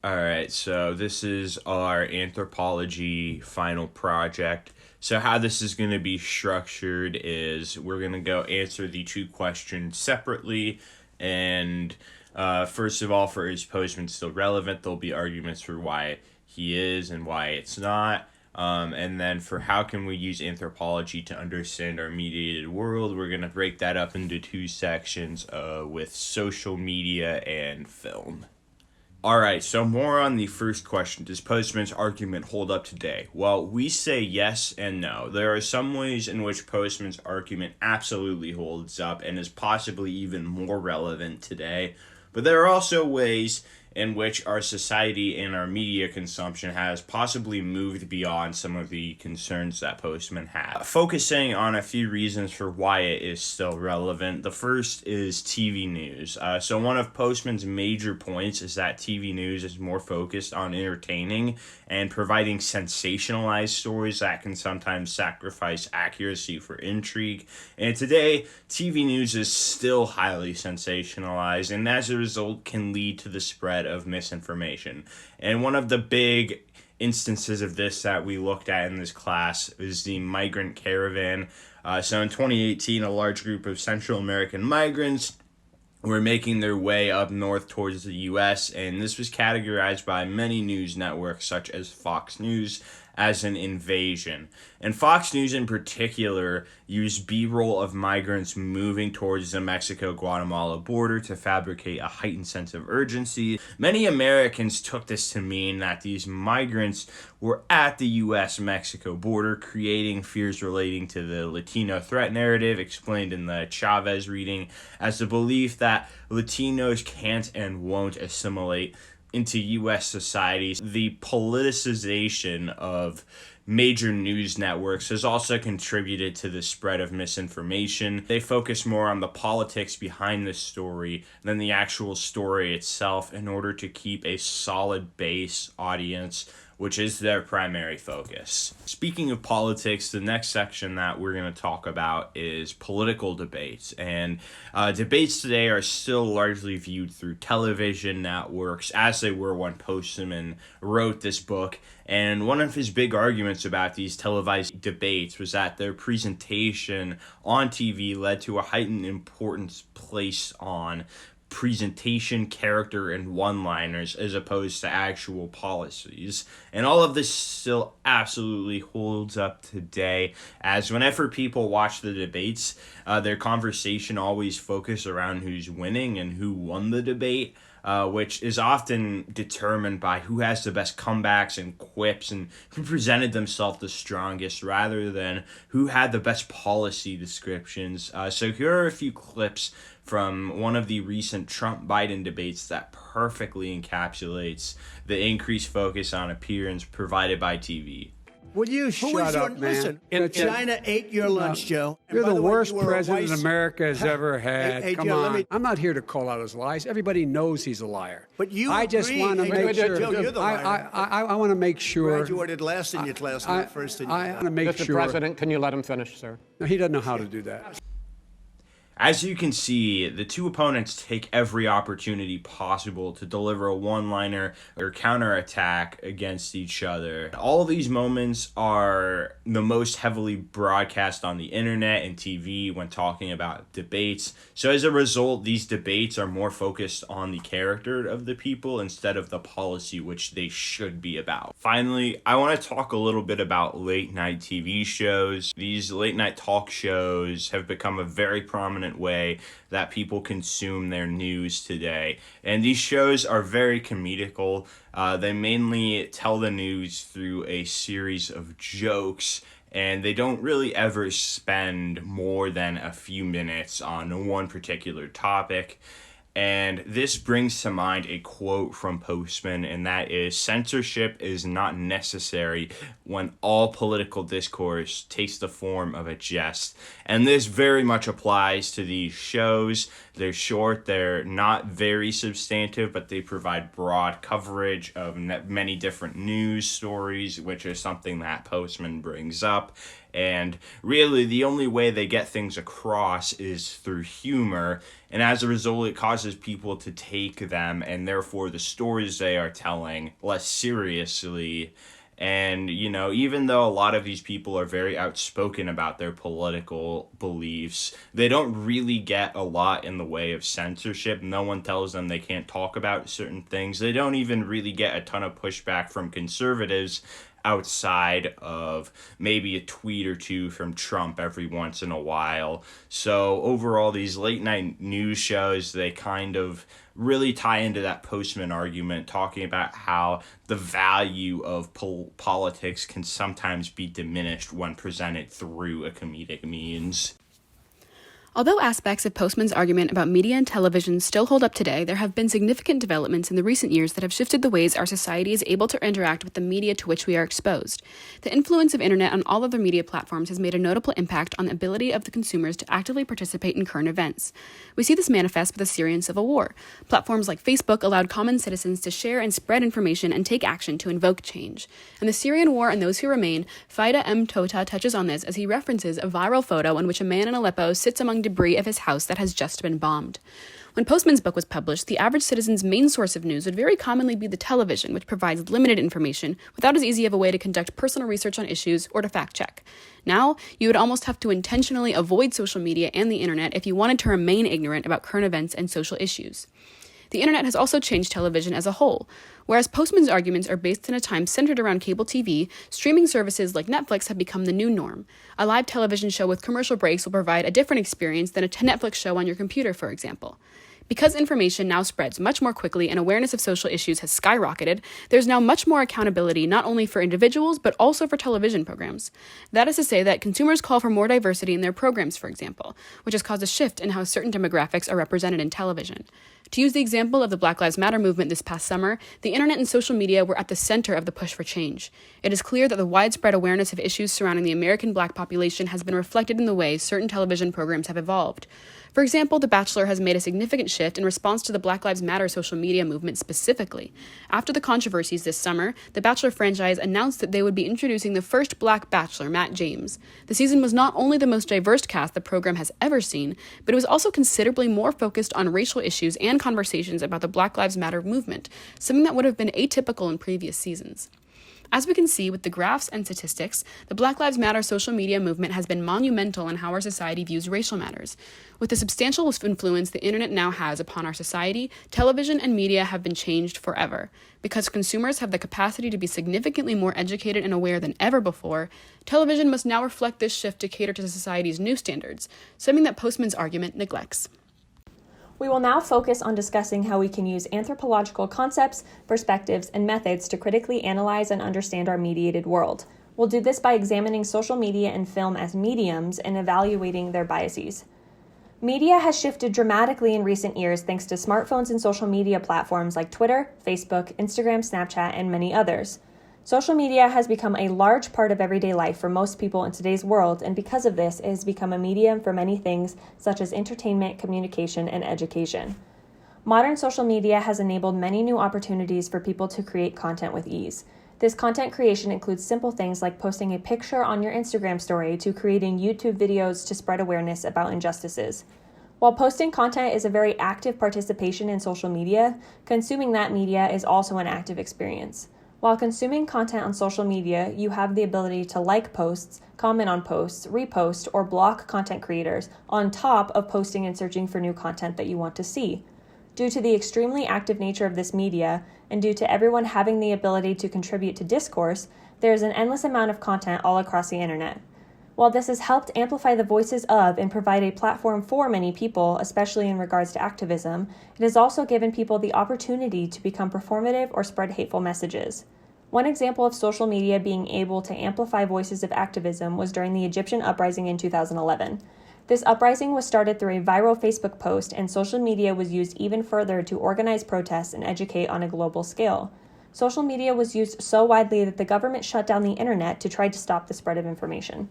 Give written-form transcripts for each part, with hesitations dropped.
All right, so this is our anthropology final project. So, how this is going to be structured is we're going to go answer the two questions separately. And first of all, for is Postman still relevant? There'll be arguments for why he is and why it's not. And then for how can we use anthropology to understand our mediated world, we're going to break that up into two sections with social media and film. All right, so more on the first question. Does Postman's argument hold up today? Well, we say yes and no. There are some ways in which Postman's argument absolutely holds up and is possibly even more relevant today, but there are also ways in which our society and our media consumption has possibly moved beyond some of the concerns that Postman had. Focusing on a few reasons for why it is still relevant. The first is TV news. So one of Postman's major points is that TV news is more focused on entertaining and providing sensationalized stories that can sometimes sacrifice accuracy for intrigue. And today, TV news is still highly sensationalized, and as a result can lead to the spread of misinformation. And one of the big instances of this that we looked at in this class is the migrant caravan. So in 2018, a large group of Central American migrants were making their way up north towards the U.S., and this was categorized by many news networks such as Fox News as an invasion. And Fox News in particular used B-roll of migrants moving towards the Mexico-Guatemala border to fabricate a heightened sense of urgency. Many Americans took this to mean that these migrants were at the U.S.-Mexico border, creating fears relating to the Latino threat narrative explained in the Chavez reading as the belief that Latinos can't and won't assimilate into U.S. society. The politicization of major news networks has also contributed to the spread of misinformation. They focus more on the politics behind the story than the actual story itself in order to keep a solid base audience, which is their primary focus. Speaking of politics, the next section that we're going to talk about is political debates. And debates today are still largely viewed through television networks, as they were when Postman wrote this book. And one of his big arguments about these televised debates was that their presentation on TV led to a heightened importance placed on presentation, character, and one-liners as opposed to actual policies. And all of this still absolutely holds up today, as whenever people watch the debates, their conversation always focus around who's winning and who won the debate. Which is often determined by who has the best comebacks and quips and who presented themselves the strongest rather than who had the best policy descriptions. So here are a few clips from one of the recent Trump-Biden debates that perfectly encapsulates the increased focus on appearance provided by TV. Will you shut up, man? Listen, China ate your lunch, Joe. You're the worst president America has ever had. Hey, Come Joe, on. I'm not here to call out his lies. Everybody knows he's a liar. But you I just agree. want to Hey, make sure. Joe, you're the liar. I want to make sure. Graduated last in your class, not first in your I class. want to make Mr. sure. President, can you let him finish, sir? No, he doesn't know how to do that. As you can see, the two opponents take every opportunity possible to deliver a one-liner or counterattack against each other. All of these moments are the most heavily broadcast on the internet and TV when talking about debates. So as a result, these debates are more focused on the character of the people instead of the policy, which they should be about. Finally, I want to talk a little bit about late-night TV shows. These late-night talk shows have become a very prominent way that people consume their news today. And these shows are very comedical. They mainly tell the news through a series of jokes, and they don't really ever spend more than a few minutes on one particular topic. And this brings to mind a quote from Postman, and that is, "Censorship is not necessary when all political discourse takes the form of a jest." And this very much applies to these shows. They're short, they're not very substantive, but they provide broad coverage of many different news stories, which is something that Postman brings up. And really, the only way they get things across is through humor. And as a result, it causes people to take them and therefore the stories they are telling less seriously. And, even though a lot of these people are very outspoken about their political beliefs, they don't really get a lot in the way of censorship. No one tells them they can't talk about certain things. They don't even really get a ton of pushback from conservatives outside of maybe a tweet or two from Trump every once in a while. So overall, these late night news shows, they kind of really tie into that Postman argument, talking about how the value of politics can sometimes be diminished when presented through a comedic means. Although aspects of Postman's argument about media and television still hold up today, there have been significant developments in the recent years that have shifted the ways our society is able to interact with the media to which we are exposed. The influence of internet on all other media platforms has made a notable impact on the ability of the consumers to actively participate in current events. We see this manifest with the Syrian civil war. Platforms like Facebook allowed common citizens to share and spread information and take action to invoke change. And the Syrian war and those who remain, Faida M. Tota touches on this as he references a viral photo in which a man in Aleppo sits among debris of his house that has just been bombed. When Postman's book was published, the average citizen's main source of news would very commonly be the television, which provides limited information without as easy of a way to conduct personal research on issues or to fact check. Now, you would almost have to intentionally avoid social media and the internet if you wanted to remain ignorant about current events and social issues. The internet has also changed television as a whole. Whereas Postman's arguments are based in a time centered around cable TV, streaming services like Netflix have become the new norm. A live television show with commercial breaks will provide a different experience than a Netflix show on your computer, for example. Because information now spreads much more quickly and awareness of social issues has skyrocketed, there's now much more accountability not only for individuals, but also for television programs. That is to say that consumers call for more diversity in their programs, for example, which has caused a shift in how certain demographics are represented in television. To use the example of the Black Lives Matter movement this past summer, the internet and social media were at the center of the push for change. It is clear that the widespread awareness of issues surrounding the American Black population has been reflected in the way certain television programs have evolved. For example, The Bachelor has made a significant shift in response to the Black Lives Matter social media movement specifically. After the controversies this summer, the Bachelor franchise announced that they would be introducing the first Black Bachelor, Matt James. The season was not only the most diverse cast the program has ever seen, but it was also considerably more focused on racial issues and conversations about the Black Lives Matter movement, something that would have been atypical in previous seasons. As we can see with the graphs and statistics, the Black Lives Matter social media movement has been monumental in how our society views racial matters. With the substantial influence the internet now has upon our society, television and media have been changed forever. Because consumers have the capacity to be significantly more educated and aware than ever before, television must now reflect this shift to cater to society's new standards, something that Postman's argument neglects. We will now focus on discussing how we can use anthropological concepts, perspectives, and methods to critically analyze and understand our mediated world. We'll do this by examining social media and film as mediums and evaluating their biases. Media has shifted dramatically in recent years thanks to smartphones and social media platforms like Twitter, Facebook, Instagram, Snapchat, and many others. Social media has become a large part of everyday life for most people in today's world, and because of this, it has become a medium for many things such as entertainment, communication, and education. Modern social media has enabled many new opportunities for people to create content with ease. This content creation includes simple things like posting a picture on your Instagram story to creating YouTube videos to spread awareness about injustices. While posting content is a very active participation in social media, consuming that media is also an active experience. While consuming content on social media, you have the ability to like posts, comment on posts, repost, or block content creators on top of posting and searching for new content that you want to see. Due to the extremely active nature of this media, and due to everyone having the ability to contribute to discourse, there is an endless amount of content all across the internet. While this has helped amplify the voices of and provide a platform for many people, especially in regards to activism, it has also given people the opportunity to become performative or spread hateful messages. One example of social media being able to amplify voices of activism was during the Egyptian uprising in 2011. This uprising was started through a viral Facebook post, and social media was used even further to organize protests and educate on a global scale. Social media was used so widely that the government shut down the internet to try to stop the spread of information.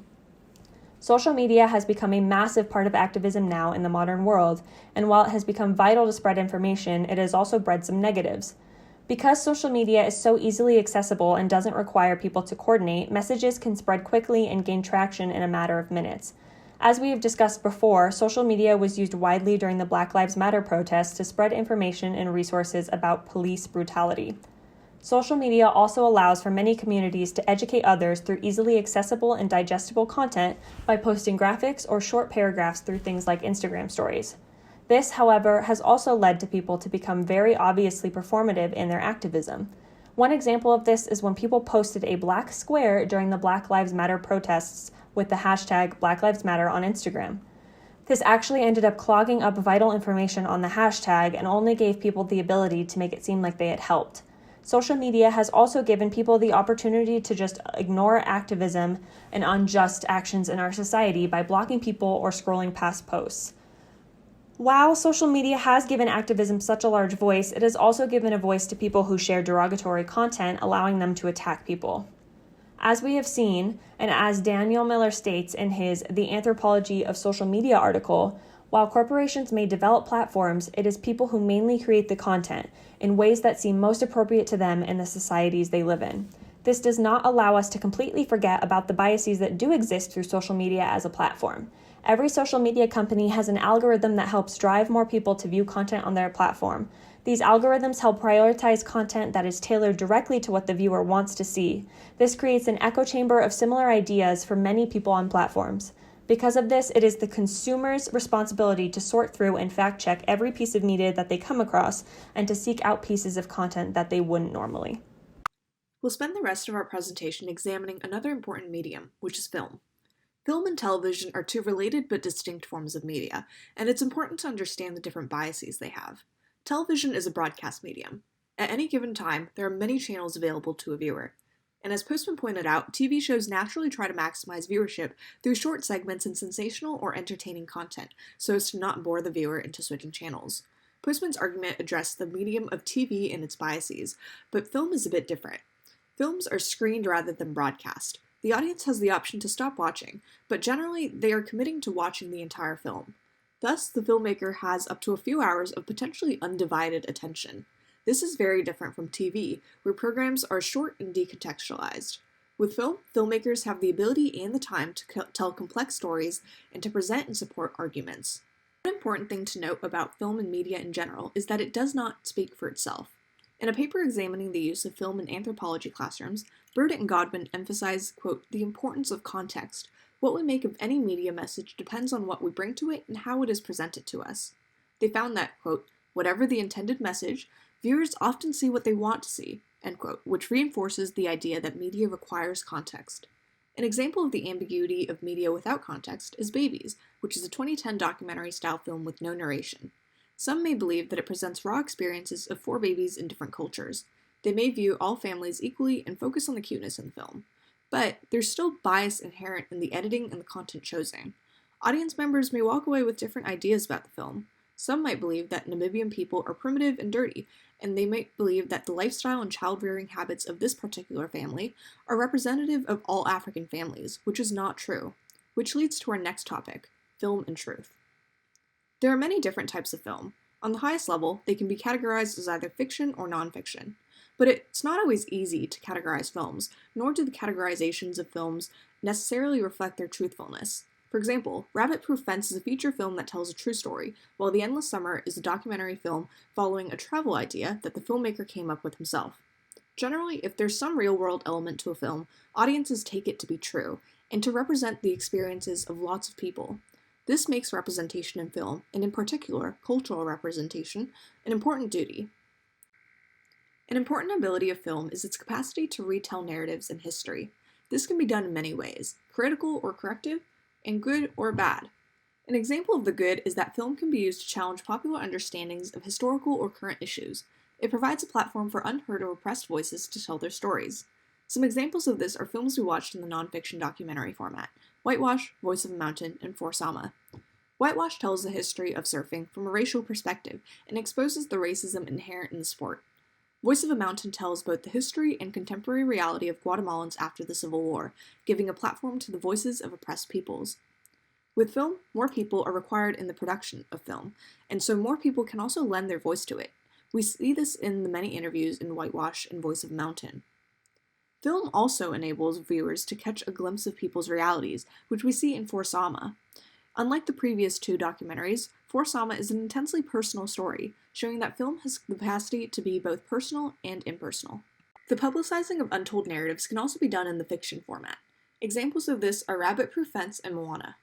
Social media has become a massive part of activism now in the modern world, and while it has become vital to spread information, it has also bred some negatives. Because social media is so easily accessible and doesn't require people to coordinate, messages can spread quickly and gain traction in a matter of minutes. As we have discussed before, social media was used widely during the Black Lives Matter protests to spread information and resources about police brutality. Social media also allows for many communities to educate others through easily accessible and digestible content by posting graphics or short paragraphs through things like Instagram stories. This, however, has also led to people to become very obviously performative in their activism. One example of this is when people posted a black square during the Black Lives Matter protests with the hashtag Black Lives Matter on Instagram. This actually ended up clogging up vital information on the hashtag and only gave people the ability to make it seem like they had helped. Social media has also given people the opportunity to just ignore activism and unjust actions in our society by blocking people or scrolling past posts. While social media has given activism such a large voice, it has also given a voice to people who share derogatory content, allowing them to attack people. As we have seen, and as Daniel Miller states in his The Anthropology of Social Media article, while corporations may develop platforms, it is people who mainly create the content in ways that seem most appropriate to them and the societies they live in. This does not allow us to completely forget about the biases that do exist through social media as a platform. Every social media company has an algorithm that helps drive more people to view content on their platform. These algorithms help prioritize content that is tailored directly to what the viewer wants to see. This creates an echo chamber of similar ideas for many people on platforms. Because of this, it is the consumer's responsibility to sort through and fact-check every piece of media that they come across and to seek out pieces of content that they wouldn't normally. We'll spend the rest of our presentation examining another important medium, which is film. Film and television are two related but distinct forms of media, and it's important to understand the different biases they have. Television is a broadcast medium. At any given time, there are many channels available to a viewer. And as Postman pointed out, TV shows naturally try to maximize viewership through short segments and sensational or entertaining content, so as to not bore the viewer into switching channels. Postman's argument addressed the medium of TV and its biases, but film is a bit different. Films are screened rather than broadcast. The audience has the option to stop watching, but generally they are committing to watching the entire film. Thus, the filmmaker has up to a few hours of potentially undivided attention. This is very different from TV, where programs are short and decontextualized. With film, filmmakers have the ability and the time to tell complex stories and to present and support arguments. One important thing to note about film and media in general is that it does not speak for itself. In a paper examining the use of film in anthropology classrooms, Burdett and Godwin emphasize, quote, the importance of context. What we make of any media message depends on what we bring to it and how it is presented to us. They found that, quote, whatever the intended message, viewers often see what they want to see, end quote, which reinforces the idea that media requires context. An example of the ambiguity of media without context is Babies, which is a 2010 documentary-style film with no narration. Some may believe that it presents raw experiences of 4 babies in different cultures. They may view all families equally and focus on the cuteness in the film. But there's still bias inherent in the editing and the content chosen. Audience members may walk away with different ideas about the film. Some might believe that Namibian people are primitive and dirty, and they might believe that the lifestyle and child-rearing habits of this particular family are representative of all African families, which is not true. Which leads to our next topic, film and truth. There are many different types of film. On the highest level, they can be categorized as either fiction or nonfiction. But it's not always easy to categorize films, nor do the categorizations of films necessarily reflect their truthfulness. For example, Rabbit Proof Fence is a feature film that tells a true story, while The Endless Summer is a documentary film following a travel idea that the filmmaker came up with himself. Generally, if there's some real-world element to a film, audiences take it to be true, and to represent the experiences of lots of people. This makes representation in film, and in particular, cultural representation, an important duty. An important ability of film is its capacity to retell narratives and history. This can be done in many ways, critical or corrective, and good or bad. An example of the good is that film can be used to challenge popular understandings of historical or current issues. It provides a platform for unheard or oppressed voices to tell their stories. Some examples of this are films we watched in the nonfiction documentary format: Whitewash, Voice of a Mountain, and For Sama. Whitewash tells the history of surfing from a racial perspective and exposes the racism inherent in the sport. Voice of a Mountain tells both the history and contemporary reality of Guatemalans after the Civil War, giving a platform to the voices of oppressed peoples. With film, more people are required in the production of film, and so more people can also lend their voice to it. We see this in the many interviews in Whitewash and Voice of a Mountain. Film also enables viewers to catch a glimpse of people's realities, which we see in For Sama. Unlike the previous two documentaries, For Sama is an intensely personal story, showing that film has the capacity to be both personal and impersonal. The publicizing of untold narratives can also be done in the fiction format. Examples of this are Rabbit Proof Fence and Moana.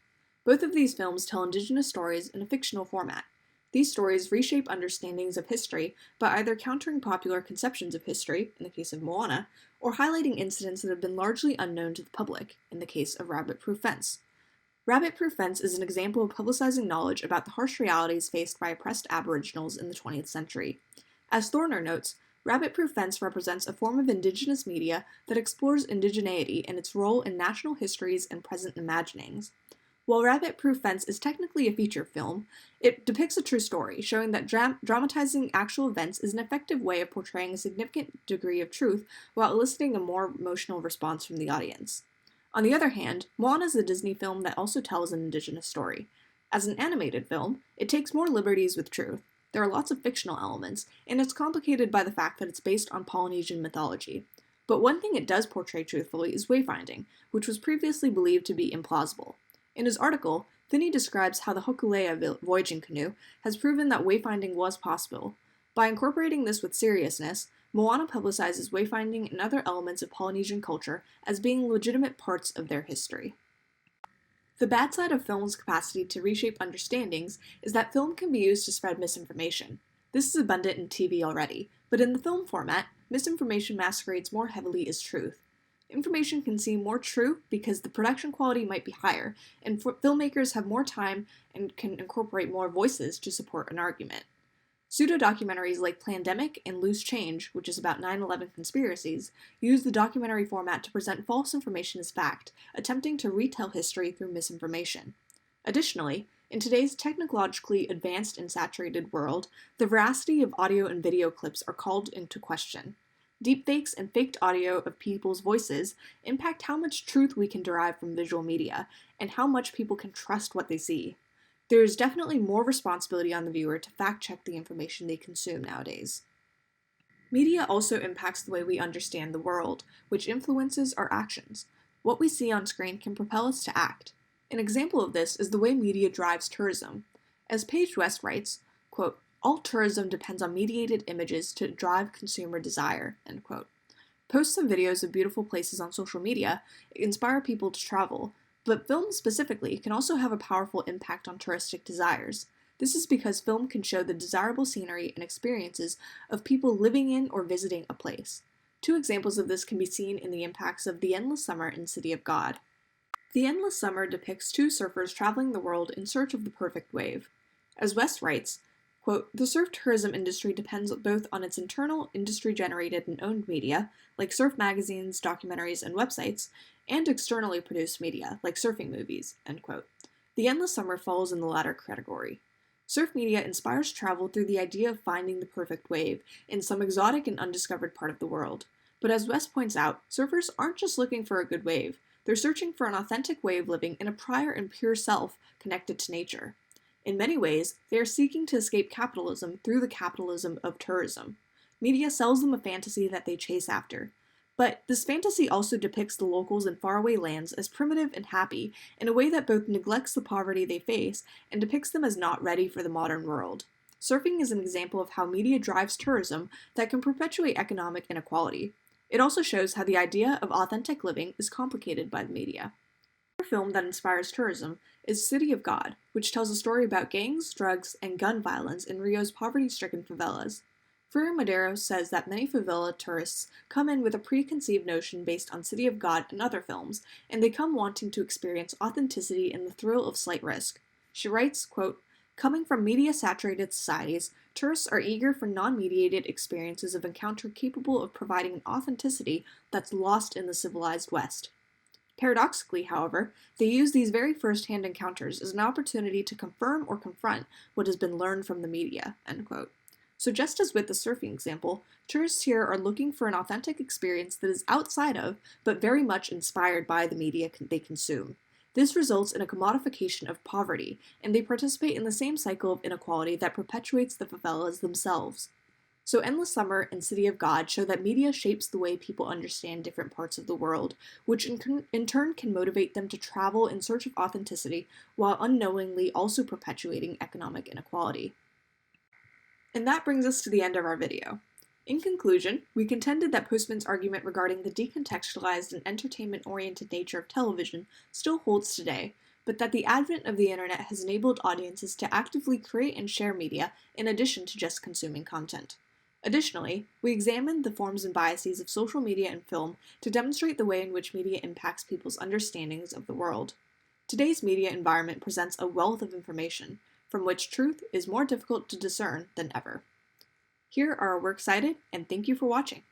Both of these films tell indigenous stories in a fictional format. These stories reshape understandings of history by either countering popular conceptions of history, in the case of Moana, or highlighting incidents that have been largely unknown to the public, in the case of Rabbit Proof Fence. Rabbit Proof Fence is an example of publicizing knowledge about the harsh realities faced by oppressed Aboriginals in the 20th century. As Thorner notes, Rabbit Proof Fence represents a form of indigenous media that explores indigeneity and its role in national histories and present imaginings. While Rabbit Proof Fence is technically a feature film, it depicts a true story, showing that dramatizing actual events is an effective way of portraying a significant degree of truth while eliciting a more emotional response from the audience. On the other hand, Moana is a Disney film that also tells an indigenous story. As an animated film, it takes more liberties with truth. There are lots of fictional elements, and it's complicated by the fact that it's based on Polynesian mythology. But one thing it does portray truthfully is wayfinding, which was previously believed to be implausible. In his article, Finney describes how the Hokulea voyaging canoe has proven that wayfinding was possible. By incorporating this with seriousness, Moana publicizes wayfinding and other elements of Polynesian culture as being legitimate parts of their history. The bad side of film's capacity to reshape understandings is that film can be used to spread misinformation. This is abundant in TV already, but in the film format, misinformation masquerades more heavily as truth. Information can seem more true because the production quality might be higher, and filmmakers have more time and can incorporate more voices to support an argument. Pseudo-documentaries like Plandemic and Loose Change, which is about 9/11 conspiracies, use the documentary format to present false information as fact, attempting to retell history through misinformation. Additionally, in today's technologically advanced and saturated world, the veracity of audio and video clips are called into question. Deepfakes and faked audio of people's voices impact how much truth we can derive from visual media, and how much people can trust what they see. There is definitely more responsibility on the viewer to fact-check the information they consume nowadays. Media also impacts the way we understand the world, which influences our actions. What we see on screen can propel us to act. An example of this is the way media drives tourism. As Paige West writes, quote, "All tourism depends on mediated images to drive consumer desire," end quote. Posts and videos of beautiful places on social media inspire people to travel, but film specifically can also have a powerful impact on touristic desires. This is because film can show the desirable scenery and experiences of people living in or visiting a place. Two examples of this can be seen in the impacts of The Endless Summer and City of God. The Endless Summer depicts two surfers traveling the world in search of the perfect wave. As West writes, quote, "The surf tourism industry depends both on its internal industry-generated and owned media, like surf magazines, documentaries, and websites, and externally produced media, like surfing movies," end quote. The Endless Summer falls in the latter category. Surf media inspires travel through the idea of finding the perfect wave in some exotic and undiscovered part of the world. But as West points out, surfers aren't just looking for a good wave. They're searching for an authentic way of living in a prior and pure self connected to nature. In many ways, they are seeking to escape capitalism through the capitalism of tourism. Media sells them a fantasy that they chase after. But this fantasy also depicts the locals in faraway lands as primitive and happy in a way that both neglects the poverty they face and depicts them as not ready for the modern world. Surfing is an example of how media drives tourism that can perpetuate economic inequality. It also shows how the idea of authentic living is complicated by the media. Another film that inspires tourism is City of God, which tells a story about gangs, drugs, and gun violence in Rio's poverty-stricken favelas. Freire Madero says that many favela tourists come in with a preconceived notion based on City of God and other films, and they come wanting to experience authenticity and the thrill of slight risk. She writes, quote, "Coming from media-saturated societies, tourists are eager for non-mediated experiences of encounter capable of providing an authenticity that's lost in the civilized West." Paradoxically, however, they use these very first-hand encounters as an opportunity to confirm or confront what has been learned from the media, end quote. So just as with the surfing example, tourists here are looking for an authentic experience that is outside of, but very much inspired by the media they consume. This results in a commodification of poverty, and they participate in the same cycle of inequality that perpetuates the favelas themselves. So Endless Summer and City of God show that media shapes the way people understand different parts of the world, which in turn can motivate them to travel in search of authenticity while unknowingly also perpetuating economic inequality. And that brings us to the end of our video. In conclusion, we contended that Postman's argument regarding the decontextualized and entertainment-oriented nature of television still holds today, but that the advent of the internet has enabled audiences to actively create and share media in addition to just consuming content. Additionally, we examined the forms and biases of social media and film to demonstrate the way in which media impacts people's understandings of the world. Today's media environment presents a wealth of information, from which truth is more difficult to discern than ever. Here are our works cited, and thank you for watching.